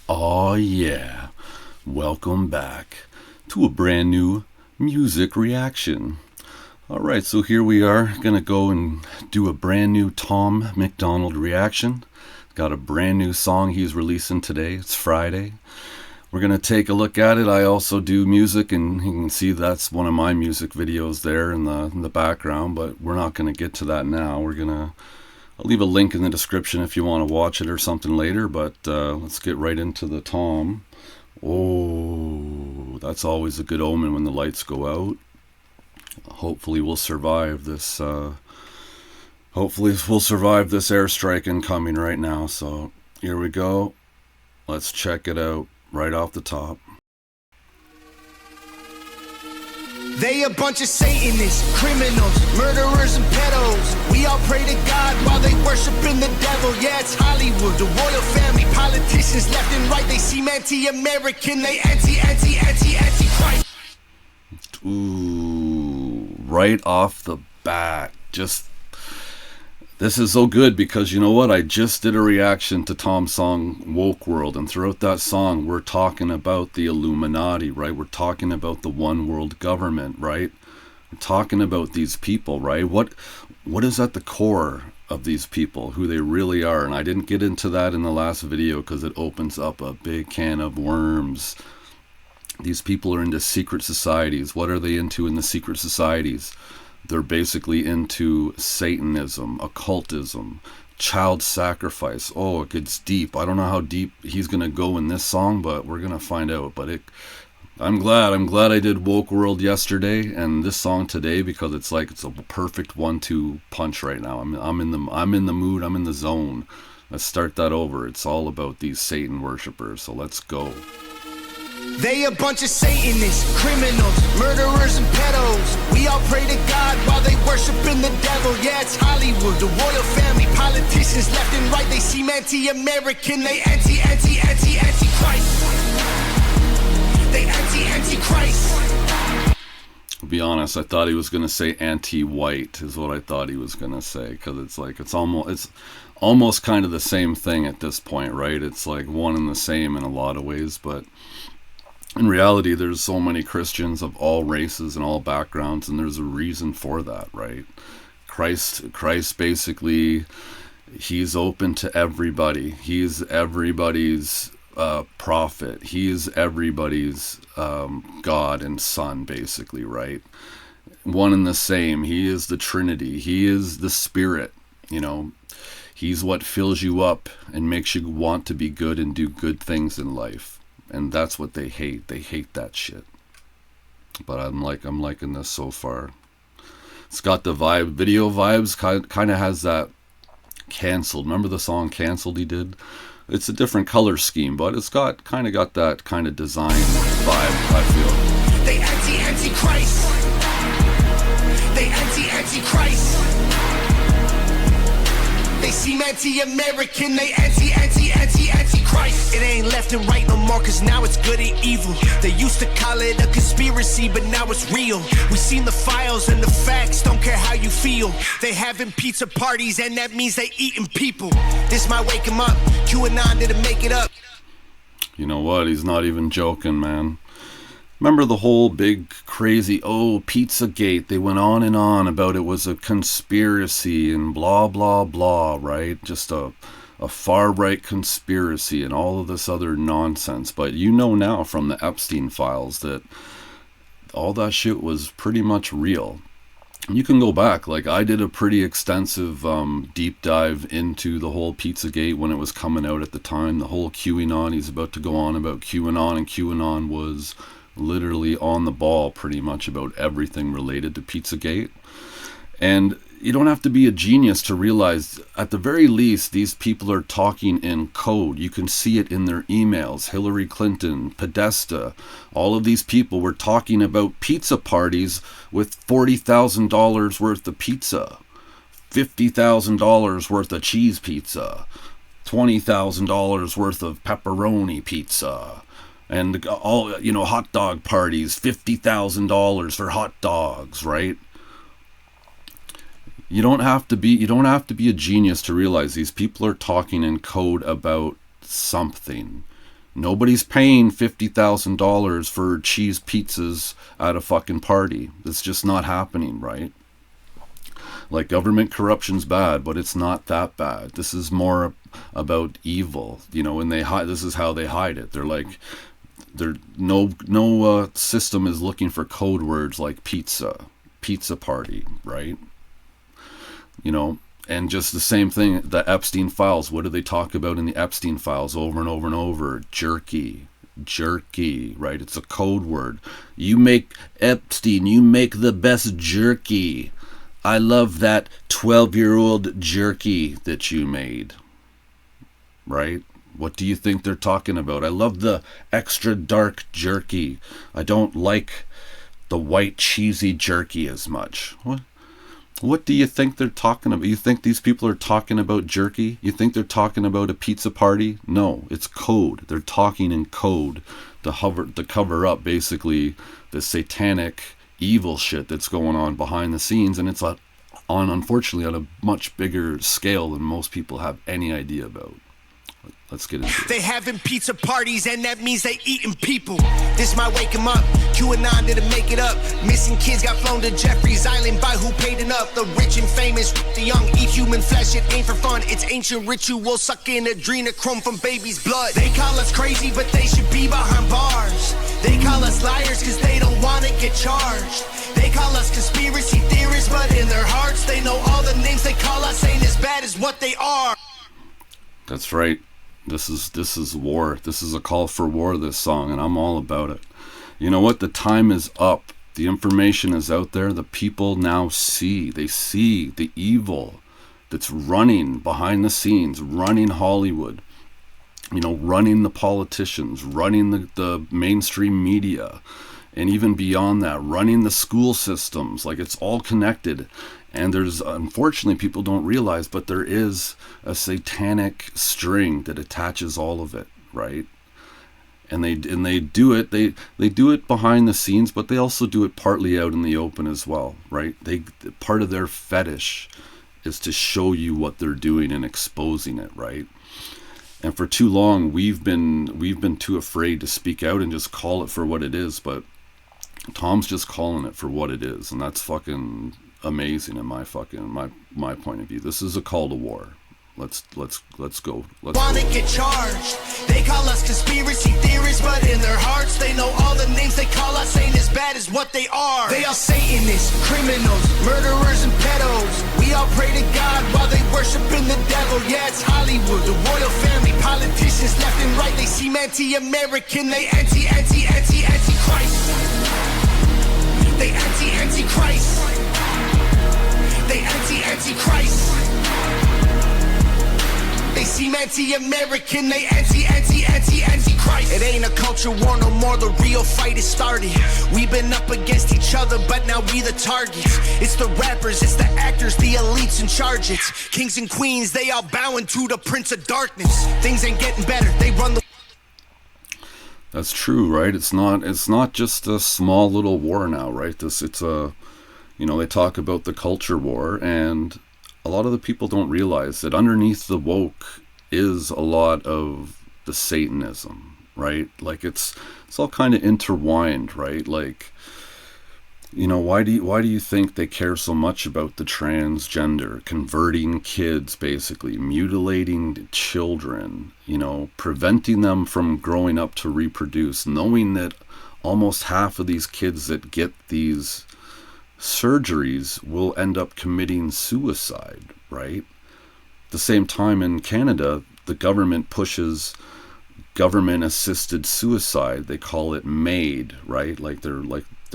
Oh yeah, welcome back to a brand new music reaction. Alright, so here we are, gonna go and do a brand new Tom MacDonald reaction. Got a brand new song he's releasing today, it's Friday. We're gonna take a look at it. I also do music, and you can see that's one of my music videos there in the background, but we're not gonna get to that now. I'll leave a link in the description if you want to watch it or something later, but let's get right into the Tom. Oh, that's always a good omen when the lights go out. Hopefully we'll survive this. Hopefully we'll survive this airstrike incoming right now. So here we go. Let's check it out right off the top. They a bunch of Satanists, criminals, murderers and pedos. We all pray to God while they worshiping the devil. Yeah, it's Hollywood, the royal family, politicians left and right. They seem anti-American, they anti-Christ. Ooh, right off the bat. This is so good because you know what? I just did a reaction to Tom's song Woke World, and throughout that song we're talking about the Illuminati, right? We're talking about the one world government, right? We're talking about these people, right? What is at the core of these people, who they really are? And I didn't get into that in the last video because it opens up a big can of worms. These people are into secret societies. What are they into in the secret societies? They're basically into Satanism, occultism, child sacrifice. Oh, it gets deep. I don't know how deep he's going to go in this song, but we're going to find out. But I'm glad I did Woke World yesterday and this song today, because it's a perfect 1-2 punch right now. I'm in the mood, I'm in the zone. Let's start that over. It's all about these Satan worshipers. So let's go. They a bunch of Satanists, criminals, murderers and pedos. We all pray to God while they worshiping the devil. Yeah, it's Hollywood, the royal family, politicians left and right. They seem anti-American, they anti-Christ. They anti-Christ. To be honest, I thought he was going to say anti-white is what I thought he was going to say, because it's almost kind of the same thing at this point, right? It's like one and the same in a lot of ways, but in reality, there's so many Christians of all races and all backgrounds, and there's a reason for that, right? Christ basically, he's open to everybody. He's everybody's prophet. He is everybody's God and Son, basically, right? One and the same. He is the Trinity. He is the Spirit, you know. He's what fills you up and makes you want to be good and do good things in life. And that's what they hate. They hate that shit. But I'm liking this so far. It's got the video vibes. Kind of has that Canceled. Remember the song Canceled he did? It's a different color scheme, but it's got that kind of design vibe, I feel. They anti-Christ. They anti-Christ. They seem anti-American, they anti-Christ. It ain't left and right no more, cause now it's good and evil. They used to call it a conspiracy, but now it's real. We seen the files and the facts, don't care how you feel. They having pizza parties, and that means they eating people. This might wake them up, QAnon didn't make it up. You know what, he's not even joking, man. Remember the whole big crazy, Pizzagate, they went on and on about it was a conspiracy and blah, blah, blah, right? Just a far-right conspiracy and all of this other nonsense. But you know now from the Epstein files that all that shit was pretty much real. You can go back, like I did a pretty extensive deep dive into the whole Pizzagate when it was coming out at the time. The whole QAnon, he's about to go on about QAnon, and QAnon was literally on the ball pretty much about everything related to Pizzagate. And you don't have to be a genius to realize, at the very least, these people are talking in code. You can see it in their emails. Hillary Clinton, Podesta, all of these people were talking about pizza parties with $40,000 worth of pizza, $50,000 worth of cheese pizza, $20,000 worth of pepperoni pizza. And all, hot dog parties, $50,000 for hot dogs, right? You don't have to be a genius to realize these people are talking in code about something. Nobody's paying $50,000 for cheese pizzas at a fucking party. It's just not happening, right? Like, government corruption's bad, but it's not that bad. This is more about evil, you know, and they hide. This is how they hide it. They're like, no system is looking for code words like pizza party, right? You know, and just the same thing, the Epstein files. What do they talk about in the Epstein files over and over and over? Jerky, right? It's a code word. You make Epstein, you make the best jerky. I love that 12-year-old jerky that you made, right? What do you think they're talking about? I love the extra dark jerky. I don't like the white cheesy jerky as much. What do you think they're talking about? You think these people are talking about jerky? You think they're talking about a pizza party? No, it's code. They're talking in code to cover up basically the satanic evil shit that's going on behind the scenes, and it's unfortunately on a much bigger scale than most people have any idea about. Let's get into it. They having pizza parties, and that means they eating people. This might wake them up. QAnon didn't make it up. Missing kids got flown to Jeffrey's Island by who paid enough. The rich and famous, the young eat human flesh. It ain't for fun. It's ancient ritual, sucking adrenochrome from baby's blood. They call us crazy, but they should be behind bars. They call us liars because they don't want to get charged. They call us conspiracy theorists, but in their hearts they know all the names they call us ain't as bad as what they are. That's right. This is war. This is a call for war, this song, and I'm all about it. You know what? The time is up. The information is out there. The people now see. They see the evil that's running behind the scenes, running Hollywood, you know, running the politicians, running the mainstream media, and even beyond that, running the school systems. Like, it's all connected. And there's, unfortunately, people don't realize, but there is a satanic string that attaches all of it, right? And they do it. They do it behind the scenes, but they also do it partly out in the open as well, right? Part of their fetish is to show you what they're doing and exposing it, right? And for too long, we've been too afraid to speak out and just call it for what it is. But Tom's just calling it for what it is, and that's fucking amazing in my point of view. This is a call to war. Let's go. Wanna get charged. They call us conspiracy theorists, but in their hearts they know all the names they call us ain't as bad as what they are. They are Satanists, criminals, murderers, and pedos. We all pray to God while they worshiping the devil. Yeah, it's Hollywood, the royal family, politicians left and right. They seem anti-American, they anti-Christ. They anti-Christ. They anti-Christ. They seem anti-American, they anti-Christ. It ain't a culture war no more, the real fight is started. We've been up against each other, but now we the targets. It's the rappers, it's the actors, the elites in charge. It's kings and queens, they all bowing to the prince of darkness. Things ain't getting better, they run the... That's true, right? It's not just a small little war now, right? It's a, you know, they talk about the culture war, and a lot of the people don't realize that underneath the woke is a lot of the Satanism, right? Like, it's all kind of intertwined, right? Like, you know, why do you think they care so much about the transgender, converting kids, basically mutilating children, you know, preventing them from growing up to reproduce, knowing that almost half of these kids that get these surgeries will end up committing suicide, right? At the same time, in Canada, the government pushes government-assisted suicide. They call it MAID, right? Like they're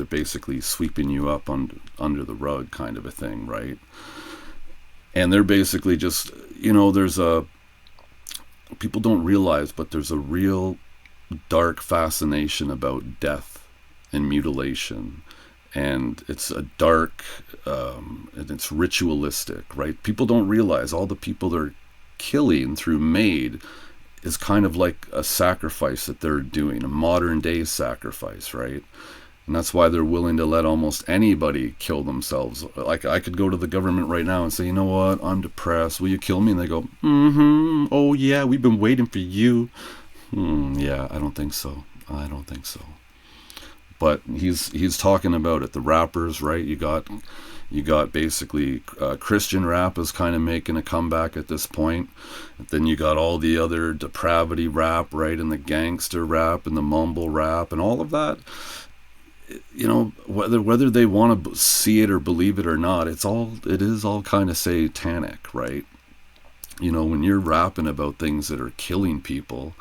basically sweeping you up under the rug, kind of a thing, right? And they're basically just, you know, people don't realize, but there's a real dark fascination about death and mutilation. And it's a dark, and it's ritualistic, right? People don't realize all the people they're killing through MAID is kind of like a sacrifice that they're doing, a modern day sacrifice, right? And that's why they're willing to let almost anybody kill themselves. Like, I could go to the government right now and say, you know what, I'm depressed, will you kill me? And they go, oh yeah, we've been waiting for you. Yeah, I don't think so. I don't think so. But he's talking about it. The rappers, right? You got basically Christian rap is kind of making a comeback at this point. Then you got all the other depravity rap, right, and the gangster rap and the mumble rap and all of that. You know, whether they want to see it or believe it or not, it is all kind of satanic, right? You know, when you're rapping about things that are killing people,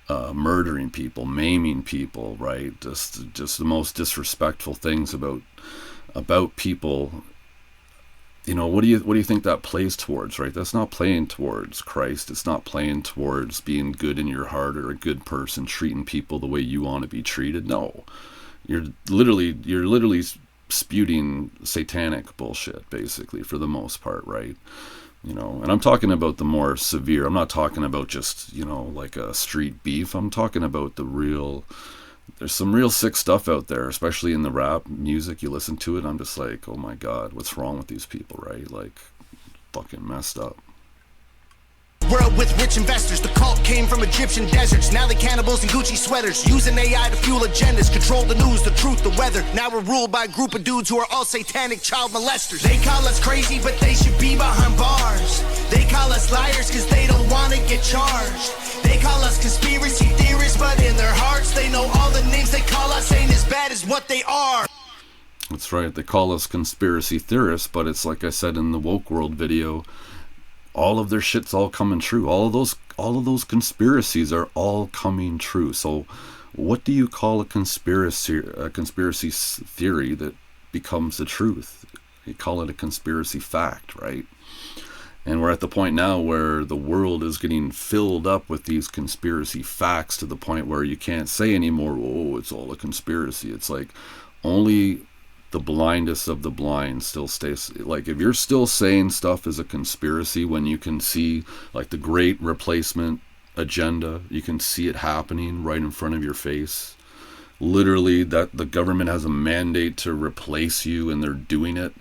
murdering people, maiming people, right? Just the most disrespectful things about people. You know, what do you think that plays towards, right? That's not playing towards Christ. It's not playing towards being good in your heart or a good person, treating people the way you want to be treated. No, you're literally spewing satanic bullshit, basically, for the most part, right? You know, and I'm talking about the more severe. I'm not talking about just, you know, like a street beef. I'm talking about the real. There's some real sick stuff out there, especially in the rap music. You listen to it, I'm just like, oh my God, what's wrong with these people, right? Like, fucking messed up. World with rich investors, the cult came from Egyptian deserts. Now they cannibals in Gucci sweaters, using AI to fuel agendas, control the news, the truth, the weather. Now we're ruled by a group of dudes who are all satanic child molesters. They call us crazy, but they should be behind bars. They call us liars cause they don't want to get charged. They call us conspiracy theorists, but in their hearts they know all the names they call us ain't as bad as what they are. That's right, they call us conspiracy theorists, but it's like I said in the Woke World video, all of their shit's all coming true. All of those conspiracies are all coming true. So what do you call a conspiracy theory that becomes the truth? You call it a conspiracy fact, right? And we're at the point now where the world is getting filled up with these conspiracy facts to the point where you can't say anymore, oh, it's all a conspiracy. It's like only the blindest of the blind still stays. Like, if you're still saying stuff is a conspiracy when you can see, like, the great replacement agenda, you can see it happening right in front of your face. Literally, that the government has a mandate to replace you and they're doing it.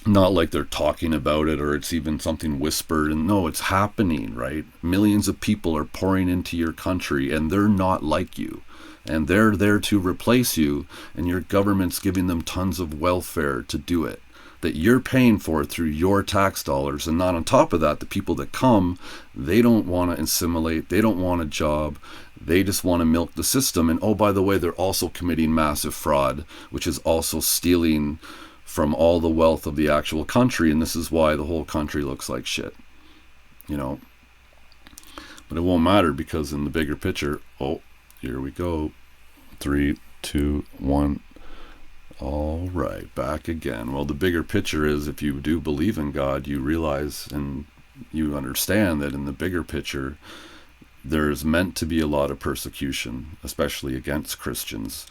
Not like they're talking about it or it's even something whispered. And no, it's happening, right? Millions of people are pouring into your country and they're not like you. And they're there to replace you, and your government's giving them tons of welfare to do it, that you're paying for through your tax dollars. And not on top of that, the people that come, they don't want to assimilate, they don't want a job, they just want to milk the system. And oh, by the way, they're also committing massive fraud, which is also stealing from all the wealth of the actual country. And this is why the whole country looks like shit, you know. But it won't matter, because in the bigger picture, oh, here we go. 3, 2, 1. All right, back again. Well, the bigger picture is, if you do believe in God, you realize and you understand that in the bigger picture, there's meant to be a lot of persecution, especially against Christians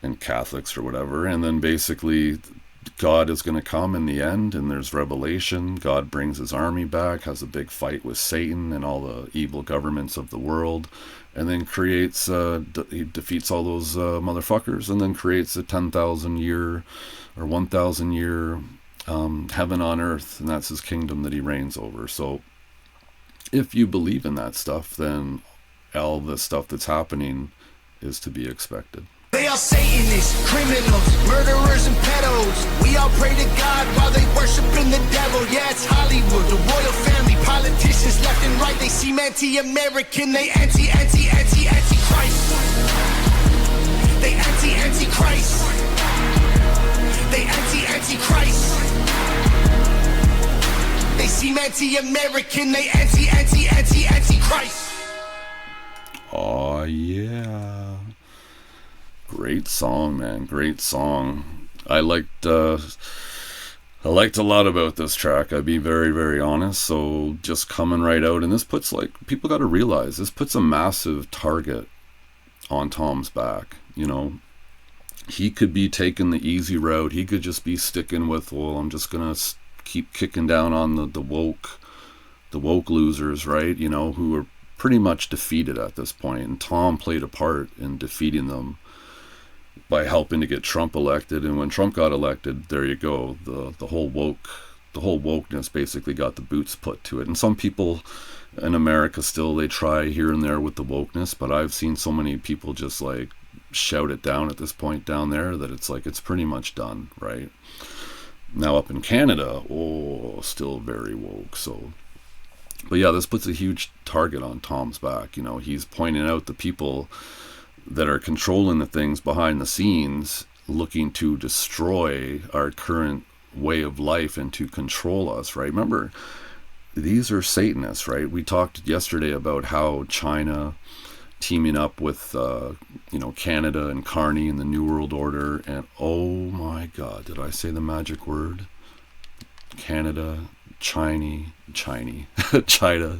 and Catholics or whatever. And then basically God is going to come in the end, and there's revelation. God brings his army back, has a big fight with Satan and all the evil governments of the world, and then creates, he defeats all those motherfuckers, and then creates a 10,000 year or 1,000 year heaven on earth, and that's his kingdom that he reigns over. So if you believe in that stuff, then all the stuff that's happening is to be expected. They are Satanists, criminals, murderers and pedos. We all pray to God while they worshiping the devil. Yeah, it's Hollywood, the royal family, politicians left and right. They seem anti-American, they anti-Christ. They anti-Christ. They anti-Christ. They seem anti-American, they anti-Christ. Oh yeah. Great song, man. Great song. I liked a lot about this track. I'd be very, very honest. So just coming right out, and this puts, like, people got to realize this puts a massive target on Tom's back. You know, he could be taking the easy route. He could just be sticking with, well, I'm just gonna keep kicking down on the woke losers, right? You know, who are pretty much defeated at this point. And Tom played a part in defeating them by helping to get Trump elected. And when Trump got elected, there you go, the whole wokeness basically got the boots put to it. And some people in America still they try here and there with the wokeness, but I've seen so many people just like shout it down at this point down there that it's like it's pretty much done, right? Now up in Canada, oh, still very woke. So, but yeah, this puts a huge target on Tom's back. You know, he's pointing out the people that are controlling the things behind the scenes, looking to destroy our current way of life and to control us, right? Remember, these are Satanists, right? We talked yesterday about how China teaming up with, Canada and Carney and the New World Order. And oh my God, did I say the magic word? Canada, China,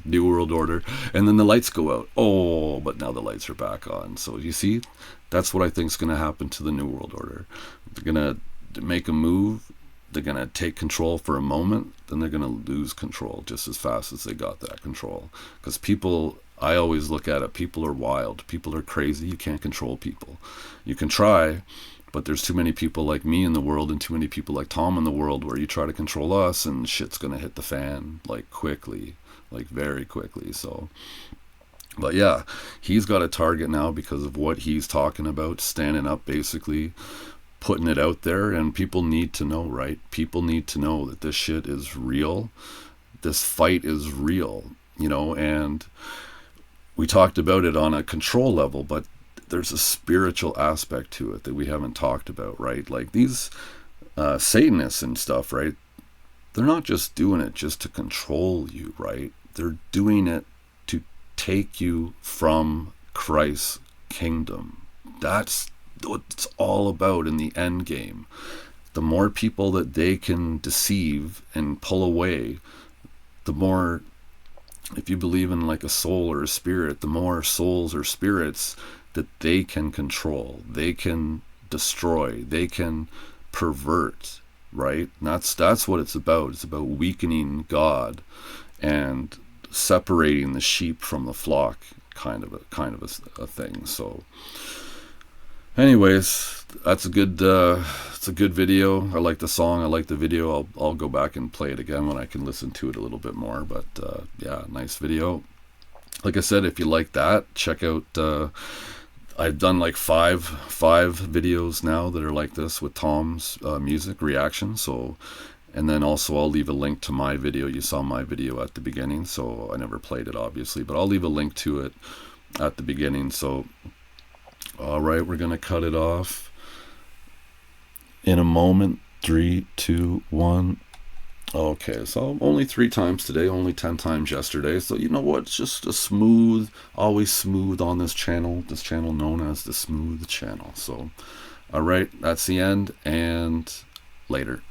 New World Order. And then the lights go out. Oh, but now the lights are back on. So you see, that's what I think is going to happen to the New World Order. They're going to make a move. They're going to take control for a moment. Then they're going to lose control just as fast as they got that control. Because people, I always look at it, people are wild. People are crazy. You can't control people. You can try, but there's too many people like me in the world and too many people like Tom in the world where you try to control us and shit's going to hit the fan like quickly, like very quickly. So, but yeah, he's got a target now because of what he's talking about, standing up basically, putting it out there, and people need to know, right? People need to know that this shit is real. This fight is real, and we talked about it on a control level, but there's a spiritual aspect to it that we haven't talked about, right? Like these Satanists and stuff, right? They're not just doing it just to control you, right? They're doing it to take you from Christ's kingdom. That's what it's all about in the end game. The more people that they can deceive and pull away, the more, if you believe in like a soul or a spirit, the more souls or spirits that they can control, they can destroy, they can pervert, right? And that's what it's about. It's about weakening God and separating the sheep from the flock, kind of a thing. So anyways, that's a good it's a good video. I like the song, I like the video. I'll go back and play it again when I can listen to it a little bit more. But yeah, nice video. Like I said, if you like that, check out I've done like five videos now that are like this with Tom's music reaction. So, and then also I'll leave a link to my video. You saw my video at the beginning, so I never played it obviously, but I'll leave a link to it at the beginning. So all right, we're going to cut it off in a moment. 3, 2, 1. Okay, so only 3 times today, only 10 times yesterday. So you know what? It's just a smooth, always smooth on this channel known as the Smooth Channel. So, all right, that's the end, and later.